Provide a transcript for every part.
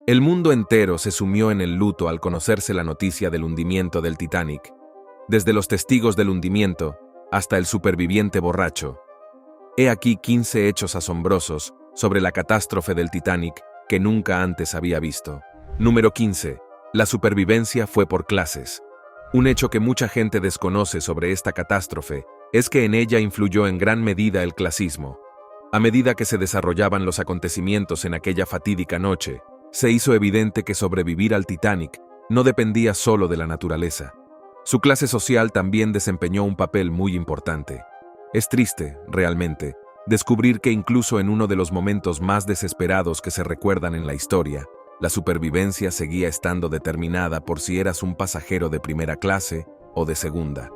El mundo entero se sumió en el luto al conocerse la noticia del hundimiento del Titanic, desde los testigos del hundimiento hasta el superviviente borracho. He aquí 15 hechos asombrosos sobre la catástrofe del Titanic que nunca antes había visto. Número 15. La supervivencia fue por clases. Un hecho que mucha gente desconoce sobre esta catástrofe es que en ella influyó en gran medida el clasismo. A medida que se desarrollaban los acontecimientos en aquella fatídica noche, se hizo evidente que sobrevivir al Titanic no dependía solo de la naturaleza. Su clase social también desempeñó un papel muy importante. Es triste, realmente, descubrir que incluso en uno de los momentos más desesperados que se recuerdan en la historia, la supervivencia seguía estando determinada por si eras un pasajero de primera clase o de segunda.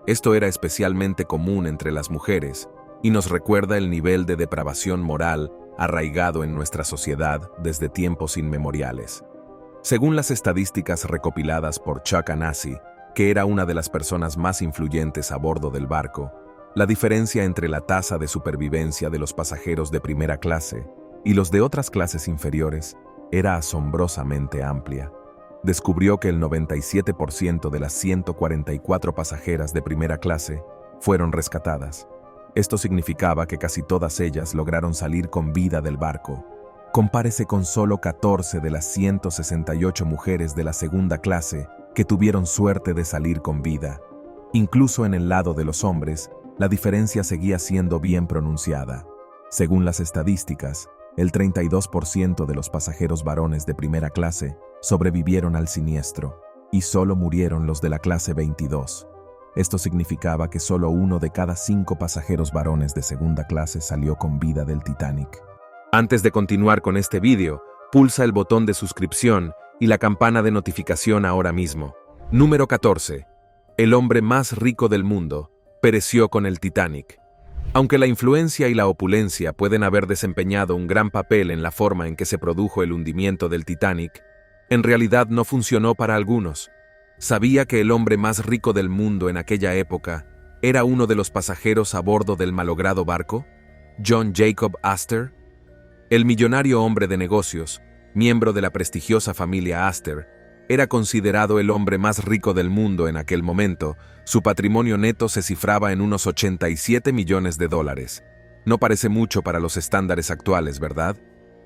Esto era especialmente común entre las mujeres y nos recuerda el nivel de depravación moral arraigado en nuestra sociedad desde tiempos inmemoriales. Según las estadísticas recopiladas por Chuck Anasi, que era una de las personas más influyentes a bordo del barco, la diferencia entre la tasa de supervivencia de los pasajeros de primera clase y los de otras clases inferiores era asombrosamente amplia. Descubrió que el 97% de las 144 pasajeras de primera clase fueron rescatadas. Esto significaba que casi todas ellas lograron salir con vida del barco. Compárese con solo 14 de las 168 mujeres de la segunda clase que tuvieron suerte de salir con vida. Incluso en el lado de los hombres, la diferencia seguía siendo bien pronunciada. Según las estadísticas, el 32% de los pasajeros varones de primera clase sobrevivieron al siniestro, y solo murieron los de la clase 22. Esto significaba que solo 1 de cada 5 pasajeros varones de segunda clase salió con vida del Titanic. Antes de continuar con este vídeo, pulsa el botón de suscripción y la campana de notificación ahora mismo. Número 14. El hombre más rico del mundo pereció con el Titanic. Aunque la influencia y la opulencia pueden haber desempeñado un gran papel en la forma en que se produjo el hundimiento del Titanic, en realidad no funcionó para algunos. ¿Sabía que el hombre más rico del mundo en aquella época era uno de los pasajeros a bordo del malogrado barco? John Jacob Astor. El millonario hombre de negocios, miembro de la prestigiosa familia Astor, era considerado el hombre más rico del mundo en aquel momento. Su patrimonio neto se cifraba en unos 87 millones de dólares. No parece mucho para los estándares actuales, ¿verdad?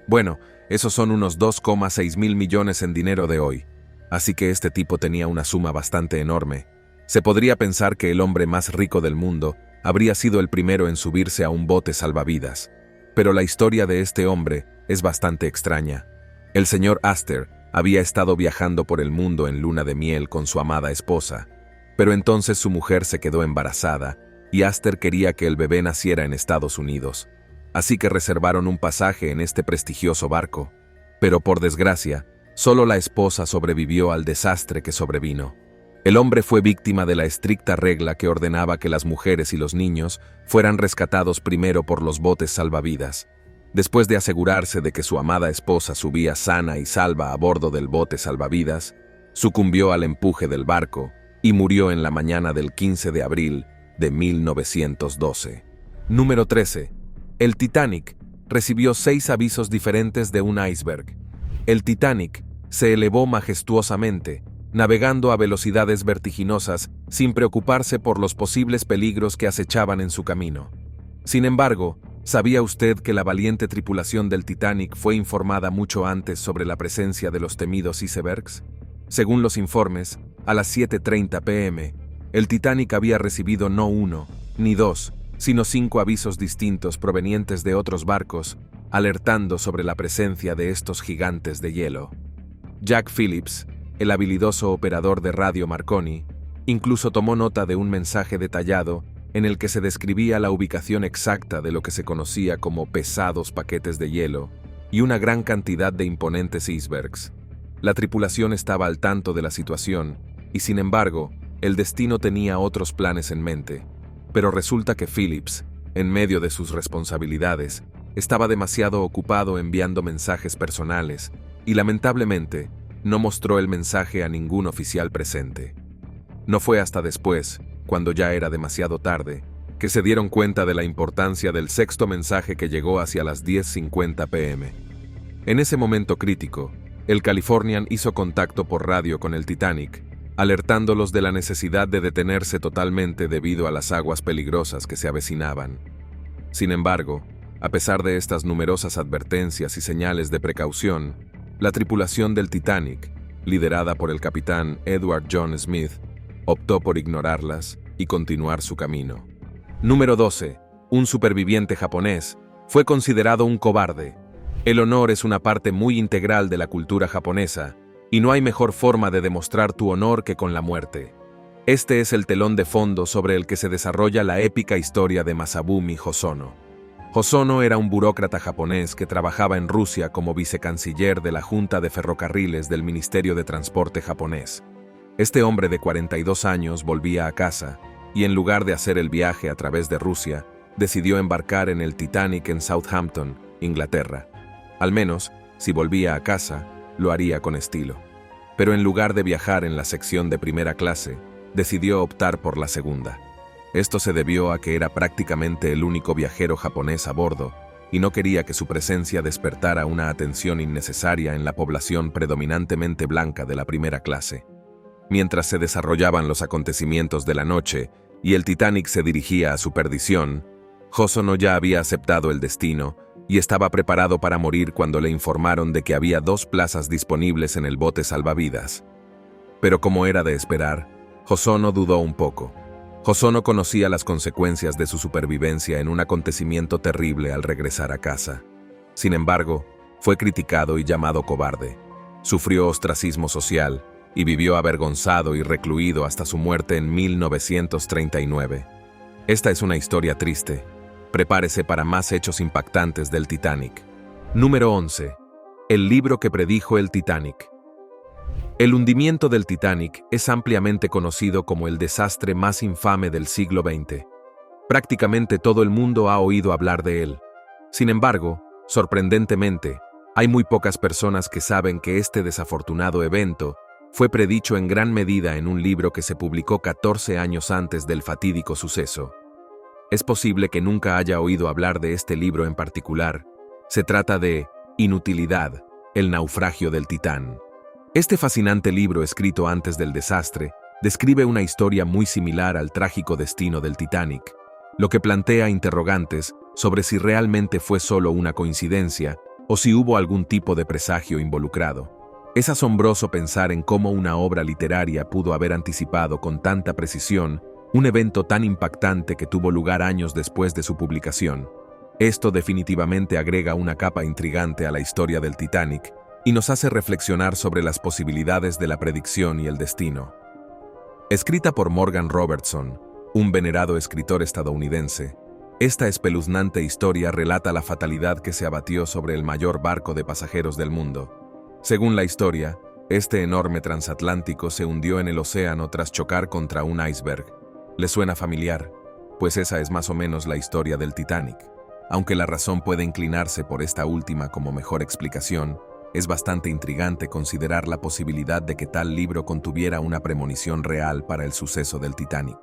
Bueno, esos son unos 2,6 mil millones en dinero de hoy. Así que este tipo tenía una suma bastante enorme. Se podría pensar que el hombre más rico del mundo habría sido el primero en subirse a un bote salvavidas. Pero la historia de este hombre es bastante extraña. El señor Astor había estado viajando por el mundo en luna de miel con su amada esposa, pero entonces su mujer se quedó embarazada y Astor quería que el bebé naciera en Estados Unidos. Así que reservaron un pasaje en este prestigioso barco. Pero por desgracia, solo la esposa sobrevivió al desastre que sobrevino. El hombre fue víctima de la estricta regla que ordenaba que las mujeres y los niños fueran rescatados primero por los botes salvavidas. Después de asegurarse de que su amada esposa subía sana y salva a bordo del bote salvavidas, sucumbió al empuje del barco y murió en la mañana del 15 de abril de 1912. Número 13. El Titanic recibió 6 avisos diferentes de un iceberg. El Titanic se elevó majestuosamente, navegando a velocidades vertiginosas sin preocuparse por los posibles peligros que acechaban en su camino. Sin embargo, ¿sabía usted que la valiente tripulación del Titanic fue informada mucho antes sobre la presencia de los temidos icebergs? Según los informes, a las 7:30 p.m., el Titanic había recibido no 1 ni 2, sino 5 avisos distintos provenientes de otros barcos, alertando sobre la presencia de estos gigantes de hielo. Jack Phillips, el habilidoso operador de radio Marconi, incluso tomó nota de un mensaje detallado en el que se describía la ubicación exacta de lo que se conocía como pesados paquetes de hielo y una gran cantidad de imponentes icebergs. La tripulación estaba al tanto de la situación y, sin embargo, el destino tenía otros planes en mente. Pero resulta que Phillips, en medio de sus responsabilidades, estaba demasiado ocupado enviando mensajes personales y, lamentablemente, no mostró el mensaje a ningún oficial presente. No fue hasta después, cuando ya era demasiado tarde, que se dieron cuenta de la importancia del 6º mensaje que llegó hacia las 10:50 p.m. En ese momento crítico, el Californian hizo contacto por radio con el Titanic, alertándolos de la necesidad de detenerse totalmente debido a las aguas peligrosas que se avecinaban. Sin embargo, a pesar de estas numerosas advertencias y señales de precaución, la tripulación del Titanic, liderada por el capitán Edward John Smith, optó por ignorarlas y continuar su camino. Número 12. Un superviviente japonés fue considerado un cobarde. El honor es una parte muy integral de la cultura japonesa, y no hay mejor forma de demostrar tu honor que con la muerte. Este es el telón de fondo sobre el que se desarrolla la épica historia de Masabumi Hosono. Hosono era un burócrata japonés que trabajaba en Rusia como vicecanciller de la Junta de Ferrocarriles del Ministerio de Transporte japonés. Este hombre de 42 años volvía a casa, y en lugar de hacer el viaje a través de Rusia, decidió embarcar en el Titanic en Southampton, Inglaterra. Al menos, si volvía a casa, lo haría con estilo. Pero en lugar de viajar en la sección de primera clase, decidió optar por la segunda. Esto se debió a que era prácticamente el único viajero japonés a bordo, y no quería que su presencia despertara una atención innecesaria en la población predominantemente blanca de la primera clase. Mientras se desarrollaban los acontecimientos de la noche y el Titanic se dirigía a su perdición, Hosono ya había aceptado el destino y estaba preparado para morir cuando le informaron de que había 2 plazas disponibles en el bote salvavidas. Pero como era de esperar, Hosono dudó un poco. Hosono conocía las consecuencias de su supervivencia en un acontecimiento terrible al regresar a casa. Sin embargo, fue criticado y llamado cobarde. Sufrió ostracismo social y vivió avergonzado y recluido hasta su muerte en 1939. Esta es una historia triste. Prepárese para más hechos impactantes del Titanic. Número 11. El libro que predijo el Titanic. El hundimiento del Titanic es ampliamente conocido como el desastre más infame del siglo XX. Prácticamente todo el mundo ha oído hablar de él. Sin embargo, sorprendentemente, hay muy pocas personas que saben que este desafortunado evento fue predicho en gran medida en un libro que se publicó 14 años antes del fatídico suceso. Es posible que nunca haya oído hablar de este libro en particular. Se trata de Inutilidad, el naufragio del Titán. Este fascinante libro escrito antes del desastre describe una historia muy similar al trágico destino del Titanic, lo que plantea interrogantes sobre si realmente fue solo una coincidencia o si hubo algún tipo de presagio involucrado. Es asombroso pensar en cómo una obra literaria pudo haber anticipado con tanta precisión un evento tan impactante que tuvo lugar años después de su publicación. Esto definitivamente agrega una capa intrigante a la historia del Titanic y nos hace reflexionar sobre las posibilidades de la predicción y el destino. Escrita por Morgan Robertson, un venerado escritor estadounidense, esta espeluznante historia relata la fatalidad que se abatió sobre el mayor barco de pasajeros del mundo. Según la historia, este enorme transatlántico se hundió en el océano tras chocar contra un iceberg. ¿Le suena familiar? Pues esa es más o menos la historia del Titanic. Aunque la razón puede inclinarse por esta última como mejor explicación, es bastante intrigante considerar la posibilidad de que tal libro contuviera una premonición real para el suceso del Titanic.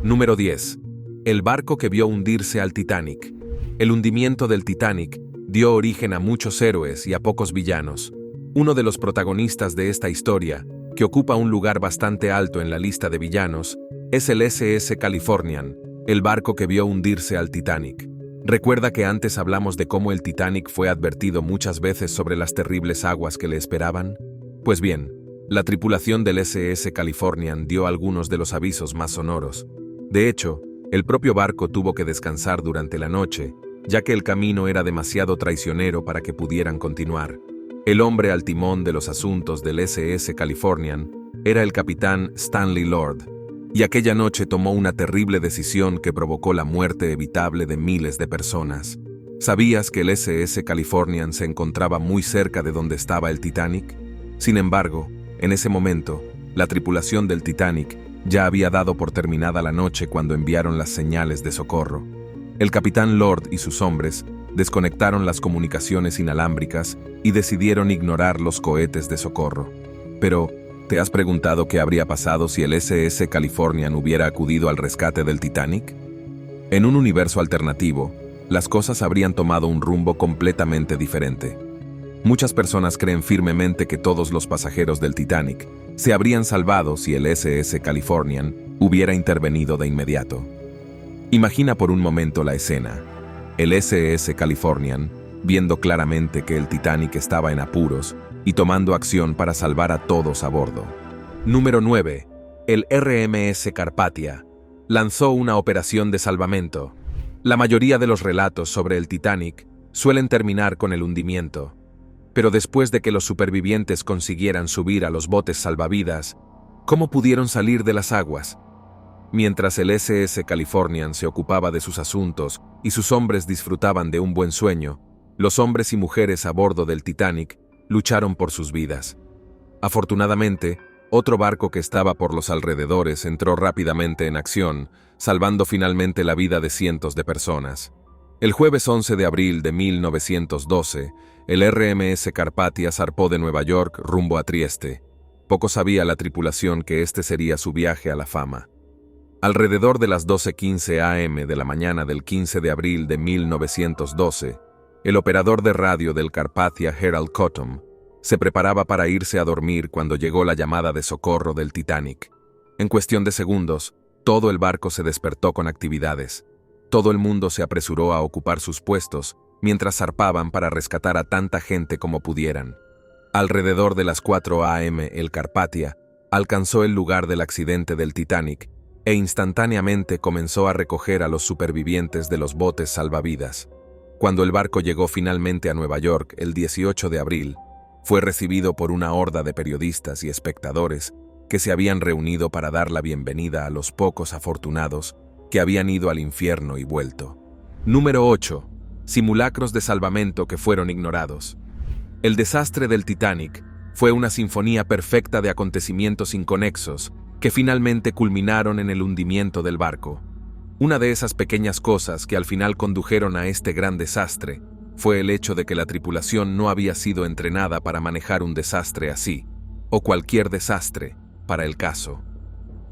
Número 10. El barco que vio hundirse al Titanic. El hundimiento del Titanic dio origen a muchos héroes y a pocos villanos. Uno de los protagonistas de esta historia, que ocupa un lugar bastante alto en la lista de villanos, es el SS Californian, el barco que vio hundirse al Titanic. Recuerda que antes hablamos de cómo el Titanic fue advertido muchas veces sobre las terribles aguas que le esperaban. Pues bien, la tripulación del SS Californian dio algunos de los avisos más sonoros. De hecho, el propio barco tuvo que descansar durante la noche, ya que el camino era demasiado traicionero para que pudieran continuar. El hombre al timón de los asuntos del SS Californian era el capitán Stanley Lord, y aquella noche tomó una terrible decisión que provocó la muerte evitable de miles de personas. ¿Sabías que el SS Californian se encontraba muy cerca de donde estaba el Titanic? Sin embargo, en ese momento, la tripulación del Titanic ya había dado por terminada la noche cuando enviaron las señales de socorro. El capitán Lord y sus hombres desconectaron las comunicaciones inalámbricas y decidieron ignorar los cohetes de socorro. Pero, ¿te has preguntado qué habría pasado si el SS Californian hubiera acudido al rescate del Titanic? En un universo alternativo, las cosas habrían tomado un rumbo completamente diferente. Muchas personas creen firmemente que todos los pasajeros del Titanic se habrían salvado si el SS Californian hubiera intervenido de inmediato. Imagina por un momento la escena. El SS Californian, viendo claramente que el Titanic estaba en apuros y tomando acción para salvar a todos a bordo. Número 9. El RMS Carpathia lanzó una operación de salvamento. La mayoría de los relatos sobre el Titanic suelen terminar con el hundimiento. Pero después de que los supervivientes consiguieran subir a los botes salvavidas, ¿cómo pudieron salir de las aguas? Mientras el SS Californian se ocupaba de sus asuntos y sus hombres disfrutaban de un buen sueño, los hombres y mujeres a bordo del Titanic lucharon por sus vidas. Afortunadamente, otro barco que estaba por los alrededores entró rápidamente en acción, salvando finalmente la vida de cientos de personas. El jueves 11 de abril de 1912, el RMS Carpathia zarpó de Nueva York rumbo a Trieste. Poco sabía la tripulación que este sería su viaje a la fama. Alrededor de las 12:15 am de la mañana del 15 de abril de 1912, el operador de radio del Carpathia, Harold Cottom, se preparaba para irse a dormir cuando llegó la llamada de socorro del Titanic. En cuestión de segundos, todo el barco se despertó con actividades. Todo el mundo se apresuró a ocupar sus puestos mientras zarpaban para rescatar a tanta gente como pudieran. Alrededor de las 4 am, el Carpathia alcanzó el lugar del accidente del Titanic e instantáneamente comenzó a recoger a los supervivientes de los botes salvavidas. Cuando el barco llegó finalmente a Nueva York el 18 de abril, fue recibido por una horda de periodistas y espectadores que se habían reunido para dar la bienvenida a los pocos afortunados que habían ido al infierno y vuelto. Número 8. Simulacros de salvamento que fueron ignorados. El desastre del Titanic fue una sinfonía perfecta de acontecimientos inconexos que finalmente culminaron en el hundimiento del barco. Una de esas pequeñas cosas que al final condujeron a este gran desastre fue el hecho de que la tripulación no había sido entrenada para manejar un desastre así, o cualquier desastre, para el caso.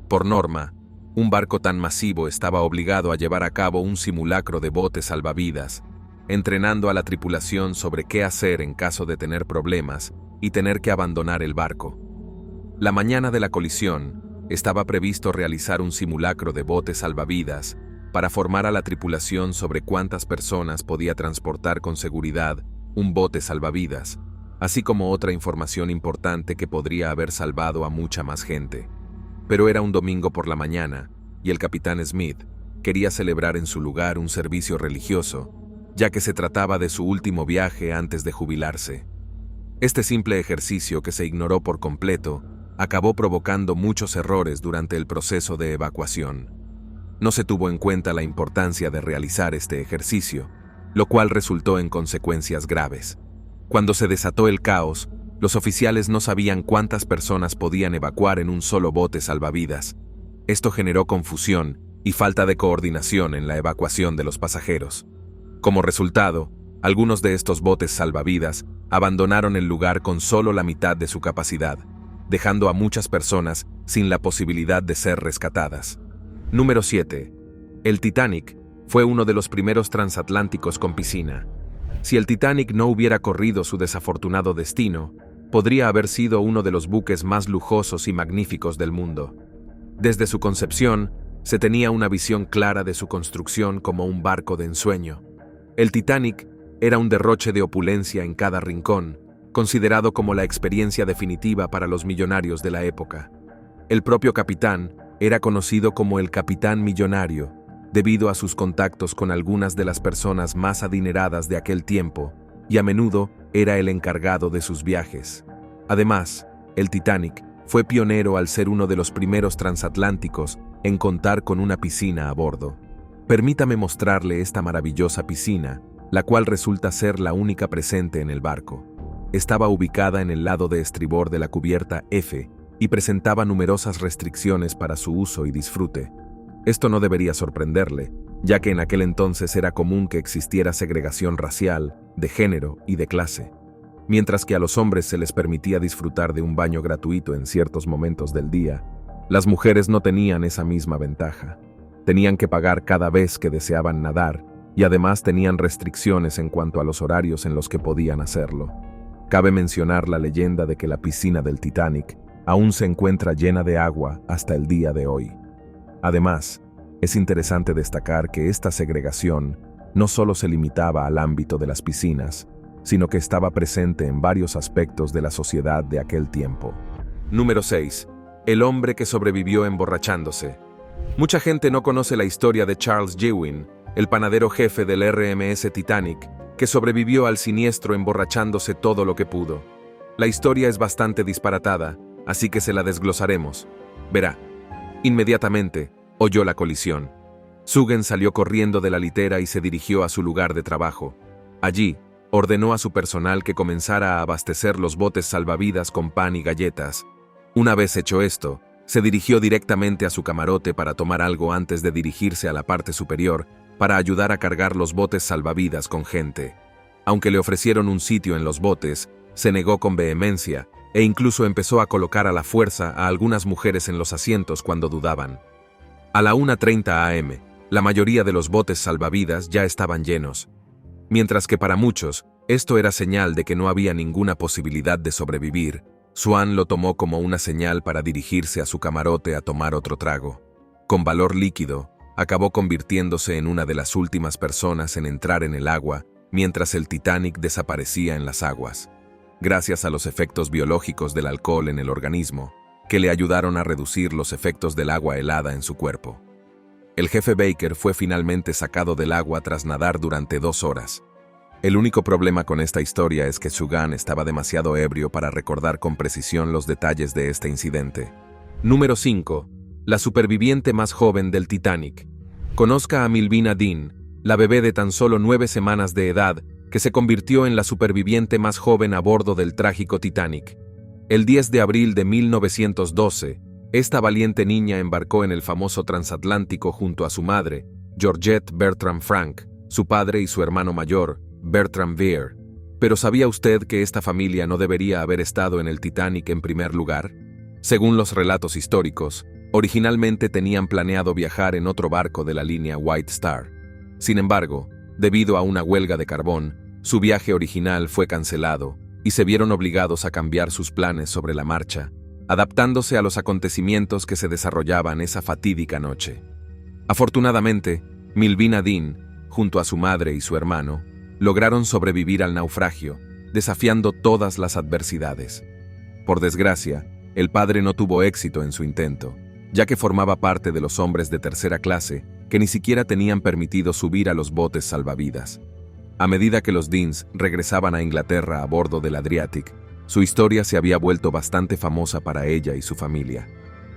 Por norma, un barco tan masivo estaba obligado a llevar a cabo un simulacro de botes salvavidas, entrenando a la tripulación sobre qué hacer en caso de tener problemas y tener que abandonar el barco. La mañana de la colisión, estaba previsto realizar un simulacro de botes salvavidas para formar a la tripulación sobre cuántas personas podía transportar con seguridad un bote salvavidas, así como otra información importante que podría haber salvado a mucha más gente. Pero era un domingo por la mañana, y el capitán Smith quería celebrar en su lugar un servicio religioso, ya que se trataba de su último viaje antes de jubilarse. Este simple ejercicio que se ignoró por completo acabó provocando muchos errores durante el proceso de evacuación. No se tuvo en cuenta la importancia de realizar este ejercicio, lo cual resultó en consecuencias graves. Cuando se desató el caos, los oficiales no sabían cuántas personas podían evacuar en un solo bote salvavidas. Esto generó confusión y falta de coordinación en la evacuación de los pasajeros. Como resultado, algunos de estos botes salvavidas abandonaron el lugar con solo la mitad de su capacidad, dejando a muchas personas sin la posibilidad de ser rescatadas. Número 7. El Titanic fue uno de los primeros transatlánticos con piscina. Si el Titanic no hubiera corrido su desafortunado destino, podría haber sido uno de los buques más lujosos y magníficos del mundo. Desde su concepción, se tenía una visión clara de su construcción como un barco de ensueño. El Titanic era un derroche de opulencia en cada rincón, considerado como la experiencia definitiva para los millonarios de la época. El propio capitán era conocido como el Capitán Millonario, debido a sus contactos con algunas de las personas más adineradas de aquel tiempo, y a menudo era el encargado de sus viajes. Además, el Titanic fue pionero al ser uno de los primeros transatlánticos en contar con una piscina a bordo. Permítame mostrarle esta maravillosa piscina, la cual resulta ser la única presente en el barco. Estaba ubicada en el lado de estribor de la cubierta F y presentaba numerosas restricciones para su uso y disfrute. Esto no debería sorprenderle, ya que en aquel entonces era común que existiera segregación racial, de género y de clase. Mientras que a los hombres se les permitía disfrutar de un baño gratuito en ciertos momentos del día, las mujeres no tenían esa misma ventaja. Tenían que pagar cada vez que deseaban nadar y además tenían restricciones en cuanto a los horarios en los que podían hacerlo. Cabe mencionar la leyenda de que la piscina del Titanic aún se encuentra llena de agua hasta el día de hoy. Además, es interesante destacar que esta segregación no solo se limitaba al ámbito de las piscinas, sino que estaba presente en varios aspectos de la sociedad de aquel tiempo. Número 6. El hombre que sobrevivió emborrachándose. Mucha gente no conoce la historia de Charles Gewin, el panadero jefe del RMS Titanic, que sobrevivió al siniestro emborrachándose todo lo que pudo. La historia es bastante disparatada, así que se la desglosaremos. Verá. Inmediatamente, oyó la colisión. Sugen salió corriendo de la litera y se dirigió a su lugar de trabajo. Allí, ordenó a su personal que comenzara a abastecer los botes salvavidas con pan y galletas. Una vez hecho esto, se dirigió directamente a su camarote para tomar algo antes de dirigirse a la parte superior para ayudar a cargar los botes salvavidas con gente. Aunque le ofrecieron un sitio en los botes, se negó con vehemencia e incluso empezó a colocar a la fuerza a algunas mujeres en los asientos cuando dudaban. A la 1:30 am, la mayoría de los botes salvavidas ya estaban llenos. Mientras que para muchos, esto era señal de que no había ninguna posibilidad de sobrevivir, Swan lo tomó como una señal para dirigirse a su camarote a tomar otro trago. Con valor líquido, acabó convirtiéndose en una de las últimas personas en entrar en el agua mientras el Titanic desaparecía en las aguas, gracias a los efectos biológicos del alcohol en el organismo, que le ayudaron a reducir los efectos del agua helada en su cuerpo. El jefe Baker fue finalmente sacado del agua tras nadar durante 2 horas. El único problema con esta historia es que Sugan estaba demasiado ebrio para recordar con precisión los detalles de este incidente. Número 5. La superviviente más joven del Titanic. Conozca a Milvina Dean, la bebé de tan solo 9 semanas de edad, que se convirtió en la superviviente más joven a bordo del trágico Titanic. El 10 de abril de 1912, esta valiente niña embarcó en el famoso transatlántico junto a su madre, Georgette Bertram Frank, su padre y su hermano mayor, Bertram Vere. ¿Pero sabía usted que esta familia no debería haber estado en el Titanic en primer lugar? Según los relatos históricos, originalmente tenían planeado viajar en otro barco de la línea White Star. Sin embargo, debido a una huelga de carbón, su viaje original fue cancelado y se vieron obligados a cambiar sus planes sobre la marcha, adaptándose a los acontecimientos que se desarrollaban esa fatídica noche. Afortunadamente, Milvina Dean, junto a su madre y su hermano, lograron sobrevivir al naufragio, desafiando todas las adversidades. Por desgracia, el padre no tuvo éxito en su intento, ya que formaba parte de los hombres de tercera clase que ni siquiera tenían permitido subir a los botes salvavidas. A medida que los Deans regresaban a Inglaterra a bordo del Adriatic, su historia se había vuelto bastante famosa para ella y su familia.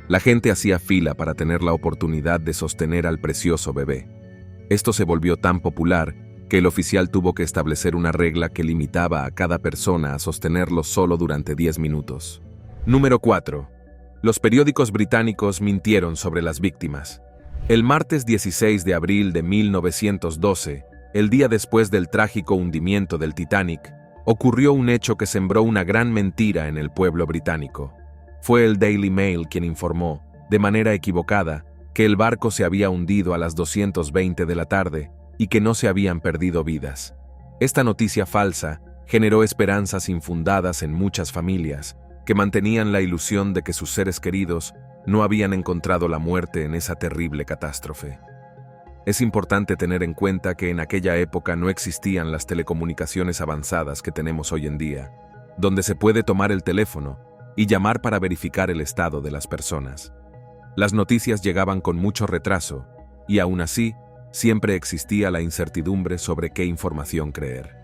La gente hacía fila para tener la oportunidad de sostener al precioso bebé. Esto se volvió tan popular que el oficial tuvo que establecer una regla que limitaba a cada persona a sostenerlo solo durante 10 minutos. Número 4. Los periódicos británicos mintieron sobre las víctimas. El martes 16 de abril de 1912, el día después del trágico hundimiento del Titanic, ocurrió un hecho que sembró una gran mentira en el pueblo británico. Fue el Daily Mail quien informó, de manera equivocada, que el barco se había hundido a las 2:20 de la tarde y que no se habían perdido vidas. Esta noticia falsa generó esperanzas infundadas en muchas familias, que mantenían la ilusión de que sus seres queridos no habían encontrado la muerte en esa terrible catástrofe. Es importante tener en cuenta que en aquella época no existían las telecomunicaciones avanzadas que tenemos hoy en día, donde se puede tomar el teléfono y llamar para verificar el estado de las personas. Las noticias llegaban con mucho retraso, y aún así, siempre existía la incertidumbre sobre qué información creer.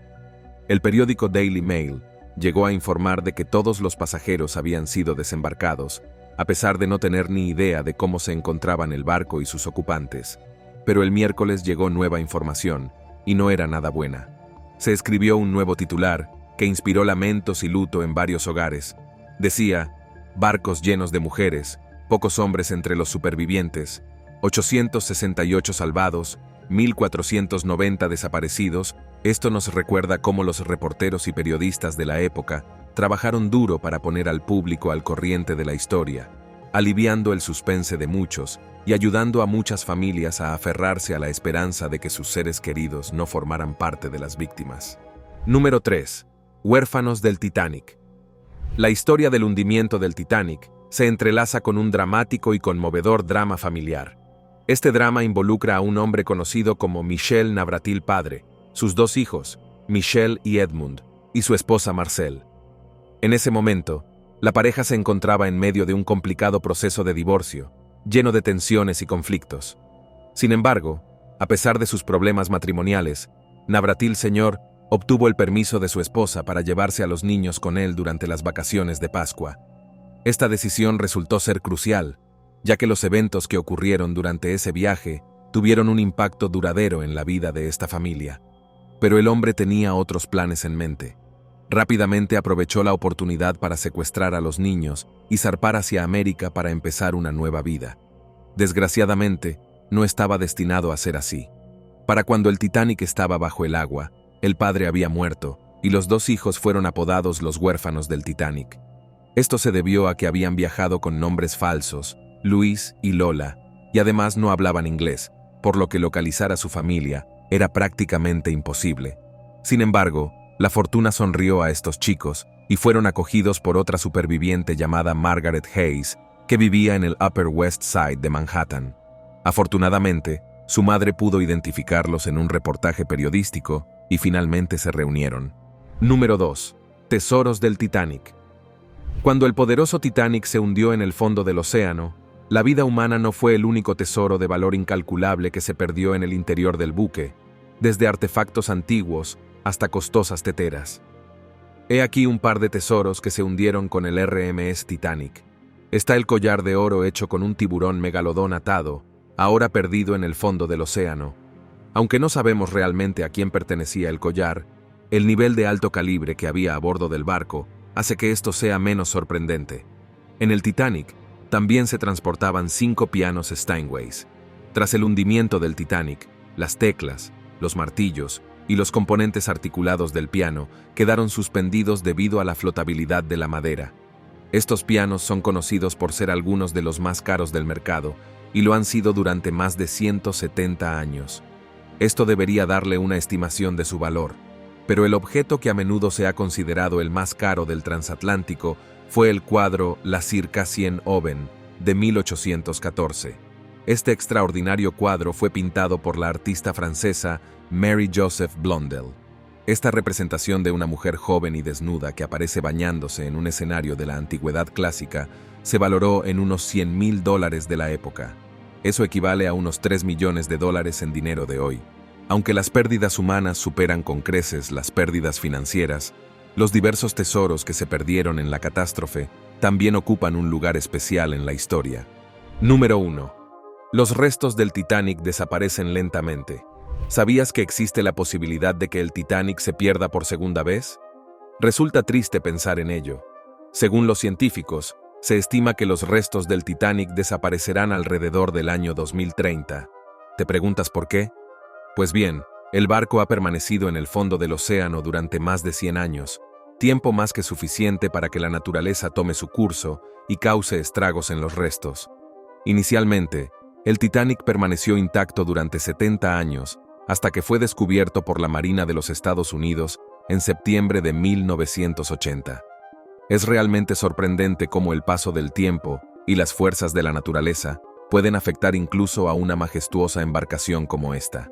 El periódico Daily Mail llegó a informar de que todos los pasajeros habían sido desembarcados, a pesar de no tener ni idea de cómo se encontraban el barco y sus ocupantes. Pero el miércoles llegó nueva información, y no era nada buena. Se escribió un nuevo titular, que inspiró lamentos y luto en varios hogares. Decía, barcos llenos de mujeres, pocos hombres entre los supervivientes, 868 salvados, 1.490 desaparecidos. Esto nos recuerda cómo los reporteros y periodistas de la época trabajaron duro para poner al público al corriente de la historia, aliviando el suspense de muchos y ayudando a muchas familias a aferrarse a la esperanza de que sus seres queridos no formaran parte de las víctimas. Número 3. Huérfanos del Titanic. La historia del hundimiento del Titanic se entrelaza con un dramático y conmovedor drama familiar. Este drama involucra a un hombre conocido como Michel Navratil padre, sus dos hijos, Michel y Edmund, y su esposa Marcelle. En ese momento, la pareja se encontraba en medio de un complicado proceso de divorcio, lleno de tensiones y conflictos. Sin embargo, a pesar de sus problemas matrimoniales, Navratil Sr. obtuvo el permiso de su esposa para llevarse a los niños con él durante las vacaciones de Pascua. Esta decisión resultó ser crucial, ya que los eventos que ocurrieron durante ese viaje tuvieron un impacto duradero en la vida de esta familia. Pero el hombre tenía otros planes en mente. Rápidamente aprovechó la oportunidad para secuestrar a los niños y zarpar hacia América para empezar una nueva vida. Desgraciadamente, no estaba destinado a ser así. Para cuando el Titanic estaba bajo el agua, el padre había muerto y los dos hijos fueron apodados los huérfanos del Titanic. Esto se debió a que habían viajado con nombres falsos, Luis y Lola, y además no hablaban inglés, por lo que localizar a su familia era prácticamente imposible. Sin embargo, la fortuna sonrió a estos chicos y fueron acogidos por otra superviviente llamada Margaret Hayes, que vivía en el Upper West Side de Manhattan. Afortunadamente, su madre pudo identificarlos en un reportaje periodístico y finalmente se reunieron. Número 2. Tesoros del Titanic. Cuando el poderoso Titanic se hundió en el fondo del océano, la vida humana no fue el único tesoro de valor incalculable que se perdió en el interior del buque, desde artefactos antiguos hasta costosas teteras. He aquí un par de tesoros que se hundieron con el RMS Titanic. Está el collar de oro hecho con un tiburón megalodón atado, ahora perdido en el fondo del océano. Aunque no sabemos realmente a quién pertenecía el collar, el nivel de alto calibre que había a bordo del barco hace que esto sea menos sorprendente. En el Titanic también se transportaban 5 pianos Steinways. Tras el hundimiento del Titanic, las teclas, los martillos y los componentes articulados del piano quedaron suspendidos debido a la flotabilidad de la madera. Estos pianos son conocidos por ser algunos de los más caros del mercado y lo han sido durante más de 170 años. Esto debería darle una estimación de su valor, pero el objeto que a menudo se ha considerado el más caro del transatlántico fue el cuadro La Circassien Oven de 1814. Este extraordinario cuadro fue pintado por la artista francesa Mary Joseph Blondel. Esta representación de una mujer joven y desnuda que aparece bañándose en un escenario de la antigüedad clásica se valoró en unos $100,000 de la época. Eso equivale a unos $3 millones en dinero de hoy. Aunque las pérdidas humanas superan con creces las pérdidas financieras, los diversos tesoros que se perdieron en la catástrofe también ocupan un lugar especial en la historia. Número 1. Los restos del Titanic desaparecen lentamente. ¿Sabías que existe la posibilidad de que el Titanic se pierda por segunda vez? Resulta triste pensar en ello. Según los científicos, se estima que los restos del Titanic desaparecerán alrededor del año 2030. ¿Te preguntas por qué? Pues bien, el barco ha permanecido en el fondo del océano durante más de 100 años, tiempo más que suficiente para que la naturaleza tome su curso y cause estragos en los restos. Inicialmente, el Titanic permaneció intacto durante 70 años, hasta que fue descubierto por la Marina de los Estados Unidos en septiembre de 1980. Es realmente sorprendente cómo el paso del tiempo y las fuerzas de la naturaleza pueden afectar incluso a una majestuosa embarcación como esta.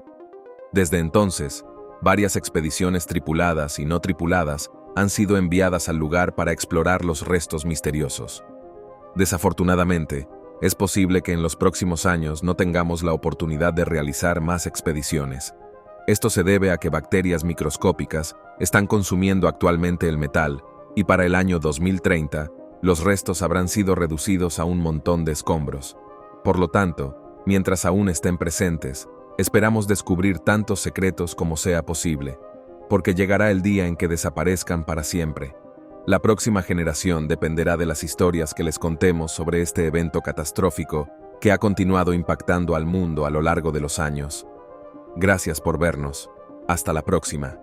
Desde entonces, varias expediciones tripuladas y no tripuladas han sido enviadas al lugar para explorar los restos misteriosos. Desafortunadamente, es posible que en los próximos años no tengamos la oportunidad de realizar más expediciones. Esto se debe a que bacterias microscópicas están consumiendo actualmente el metal y para el año 2030, los restos habrán sido reducidos a un montón de escombros. Por lo tanto, mientras aún estén presentes, esperamos descubrir tantos secretos como sea posible, porque llegará el día en que desaparezcan para siempre. La próxima generación dependerá de las historias que les contemos sobre este evento catastrófico que ha continuado impactando al mundo a lo largo de los años. Gracias por vernos. Hasta la próxima.